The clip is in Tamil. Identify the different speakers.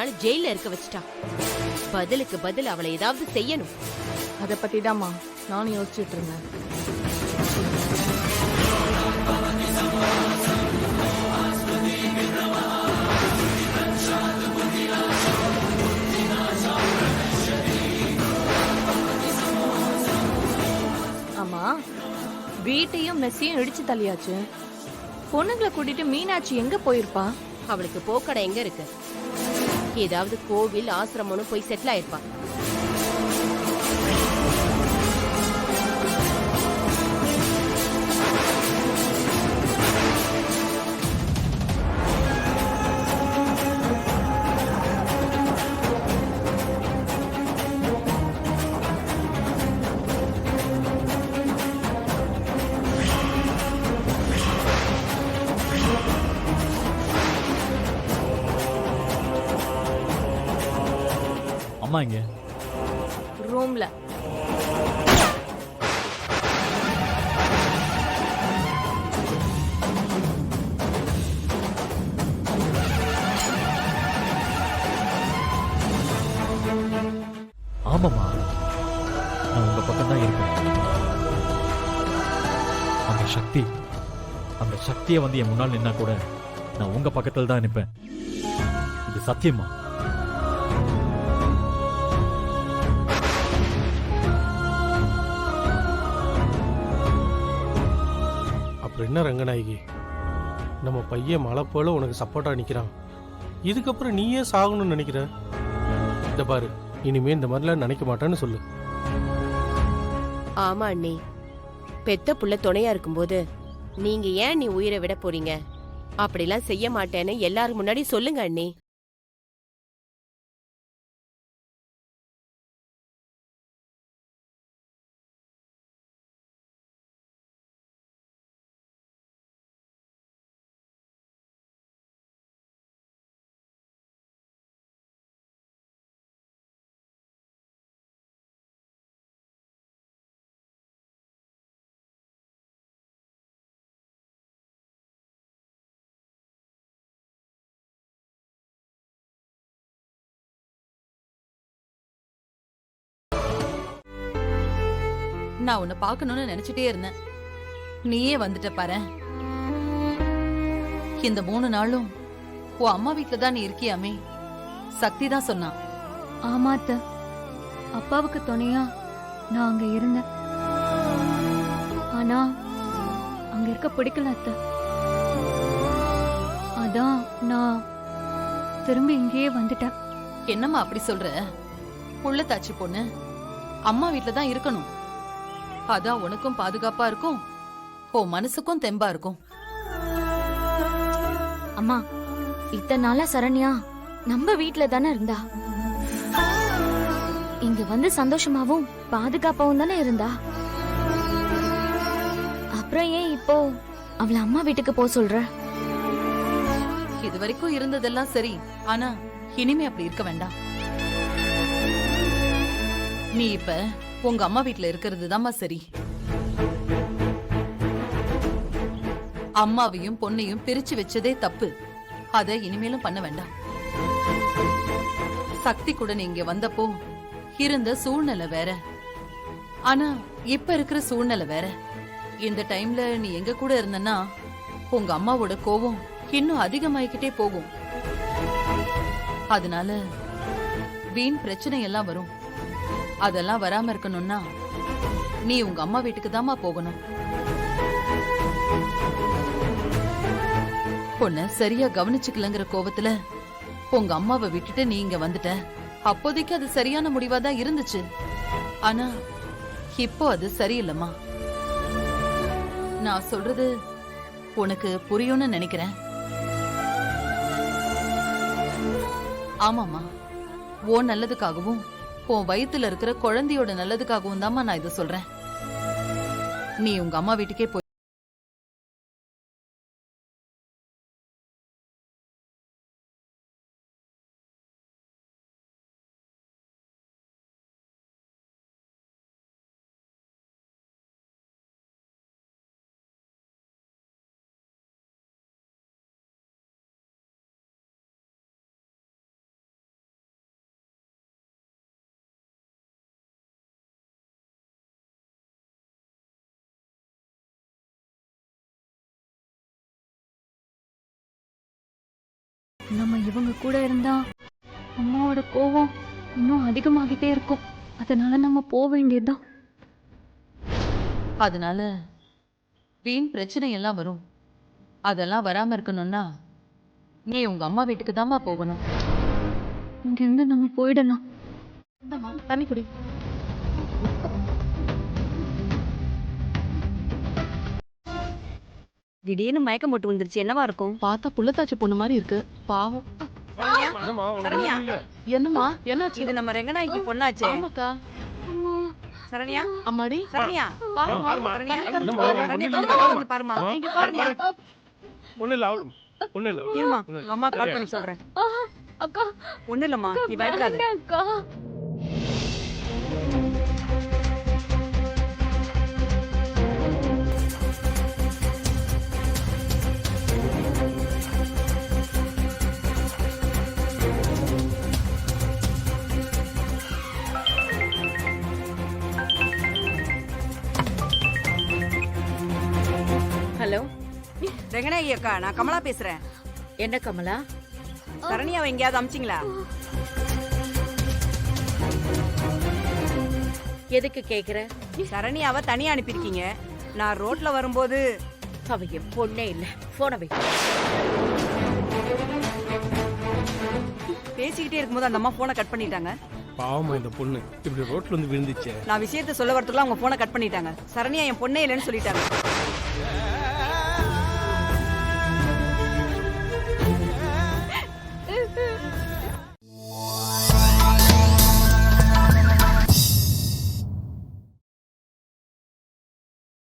Speaker 1: நாள் ஜெயில இருக்க வச்சுட்டா. பதிலுக்கு பதில் அவளை ஏதாவது செய்யணும்.
Speaker 2: அத பத்திதாம்மா நானும் யோசிச்சுட்டு இருந்தேன். ஆமா, வீட்டையும் மெஸ்ஸையும் இடிச்சு தள்ளியாச்சு. பொண்ணுங்களை கூட்டிட்டு மீனாட்சி எங்க போயிருப்பா?
Speaker 1: அவளுக்கு போக்கடை எங்க இருக்கு? ஏதாவது கோவில் ஆசிரமம்னு போய் செட்டில் ஆயிருப்பா.
Speaker 3: அம்மா இங்க
Speaker 2: ரூம்ல.
Speaker 3: ஆமாம்மா, நான் உங்க பக்கம் தான் இருப்பேன். அந்த சக்தியை வந்து என் முன்னால் நின்னா கூட நான் உங்க பக்கத்தில் தான் நிற்பேன். இது சத்தியமா?
Speaker 4: அப்புறம் என்ன ரங்கநாயகி, நம்ம பையன் மழை போல உனக்கு சப்போர்ட்டா நிக்கிறான். இதுக்கப்புறம் நீயே சாகணும்னு நினைக்கிற? இந்த பாரு, இனிமே இந்த மாதிரிலாம் நினைக்க மாட்டான்னு சொல்லு.
Speaker 1: ஆமா அண்ணி, பெத்த புள்ள துணையா இருக்கும்போது நீங்க ஏன் நீ உயிரை விட போறீங்க? அப்படிலாம் செய்ய மாட்டேன்னு எல்லாரும் முன்னாடி சொல்லுங்க அண்ணி.
Speaker 5: நான் உன்னை பார்க்கணும்னு நினைச்சிட்டே இருந்தேன். நீயே வந்துட்ட பாரு. இந்த 3 நாளும் உன் அம்மா வீட்டுல தான் நீ இருக்கியாமே? சக்தி தான் சொன்னான்.
Speaker 6: ஆமா அத்தை, அப்பாவுக்கு துணையா நான் அங்க இருந்தேன். ஆனா அங்க இருக்க பிடிக்கல அத்தை. அதான் நான் திரும்பி இங்கேயே வந்துட்டேன்.
Speaker 5: என்னம்மா அப்படி சொல்ற? புள்ளத்தாச்சி பொண்ணு அம்மா வீட்டுல தான் இருக்கணும். அதான் உனக்கும் பாதுகாப்பா இருக்கும், உன் மனசுக்கும் தெம்பா இருக்கும்.
Speaker 6: அம்மா, இத்தனை நாளா சரண்யா நம்ம வீட்ல தானே இருந்தா. இங்க வந்து சந்தோஷமாவும் பாதுகாப்பாவும் தானே இருந்தா. அப்புறம் ஏன் இப்போ அவளை அம்மா வீட்டுக்கு போக சொல்ற?
Speaker 5: இது வரைக்கும் இருந்ததெல்லாம் சரி, ஆனா இனிமே அப்படி இருக்க வேண்டாம். நீ இப்ப உங்க அம்மா வீட்டுல இருக்கிறது தாம்மா சரி. அம்மாவையும் பொண்ணையும் பிரிச்சு வச்சதே தப்பு. அத இனிமேலும் பண்ண வேண்டாம். சக்தி கூட நீ இங்க வந்தப்போ இருந்த சூழ்நிலை வேற, ஆனா இப்ப இருக்கிற சூழ்நிலை வேற. இந்த டைம்ல நீ எங்க கூட இருந்தன்னா உங்க அம்மாவோட கோவம் இன்னும் அதிகமாயிக்கிட்டே போகும். அதனால வீண் பிரச்சனை எல்லாம் வரும். அதெல்லாம் வராம இருக்கணும்னா நீ உங்க அம்மா வீட்டுக்கு தாமா போகணும். பொண்ண சரியா கவனிச்சுக்கலங்கிற கோவத்துல உங்க அம்மாவை விட்டுட்டு நீ இங்க வந்துட்ட. அப்போதைக்கு அது சரியான முடிவாதான் இருந்துச்சு, ஆனா இப்போ அது சரியில்லம்மா. நான் சொல்றது உனக்கு புரியும்னு நினைக்கிறேன். ஆமாமா, ஓ நல்லதுக்காகவும் உன் வயித்துல இருக்கிற குழந்தையோட நல்லதுக்காகவும் தாம்மா நான் இதை சொல்றேன். நீ உங்க அம்மா வீட்டுக்கே போய்
Speaker 6: நம்ம இவங்க கூட இருந்தா அம்மாவோட கோவம் இன்னும் அதிகமாகிட்டே இருக்கும். அதனால நம்ம போக வேண்டியதுதான்.
Speaker 5: அதனால வீண் பிரச்சனை எல்லாம் வரும். அதெல்லாம் வராம இருக்கணும்னா நீ உங்க அம்மா வீட்டுக்கு தாம்மா போகணும்.
Speaker 6: இங்கிருந்து நம்ம போயிடலாம்.
Speaker 2: தண்ணி குடி.
Speaker 7: திடீர்னு மயக்கம் போட்டு வந்துருச்சு. என்னவா இருக்கும்?
Speaker 2: பார்த்தா புள்ளத்தாச்சி பொண்ணு மாதிரி இருக்கு. பாவம்.
Speaker 7: சரண்யா,
Speaker 2: என்னம்மா என்னாச்சு?
Speaker 7: இது நம்ம ரெங்கநாய்க்கு பொண்ணாச்சே.
Speaker 2: ஆமாக்கா.
Speaker 7: சரண்யா,
Speaker 2: அம்மாடி.
Speaker 7: சரண்யா,
Speaker 2: பாருமா.
Speaker 7: சரண்யா,
Speaker 4: என்னம்மா,
Speaker 7: சரண்யா, வந்து பாருமா. இங்க பாருங்க.
Speaker 4: ஒண்ணு இல்ல அவளும் ஒண்ணு இல்ல.
Speaker 7: இருமா, உங்க அம்மா கால் பண்ணி சொல்றேன்.
Speaker 6: அக்கா,
Speaker 7: ஒண்ணு இல்லம்மா, நீ பயப்படாத.
Speaker 6: அக்கா.
Speaker 7: ஹலோ, ரெங்கநாயகி அக்கா, நான் கமலா பேசுறேன்.
Speaker 2: என்ன கமலா?
Speaker 7: சரண்யாவை எங்கேயாவது அமிச்சிங்களா?
Speaker 2: எதுக்கு கேக்குற?
Speaker 7: சரண்யாவை தனியா அனுப்பியிருக்கீங்க. நான் ரோட்ல வரும்போது
Speaker 2: அவ என் பொண்ணே இல்ல. போன வை.
Speaker 7: பேசிக்கிட்டே இருக்கும்போது அந்த அம்மா போனை கட் பண்ணிட்டாங்க.
Speaker 4: பாவமா இந்த பொண்ணு இப்படி ரோட்ல வந்து விழுந்துச்சே.
Speaker 7: நான் விஷயத்த சொல்ல வரதுக்குள்ள அவங்க போனை கட் பண்ணிட்டாங்க. சரண்யா என் பொண்ணே இல்லைன்னு சொல்லிட்டாங்க.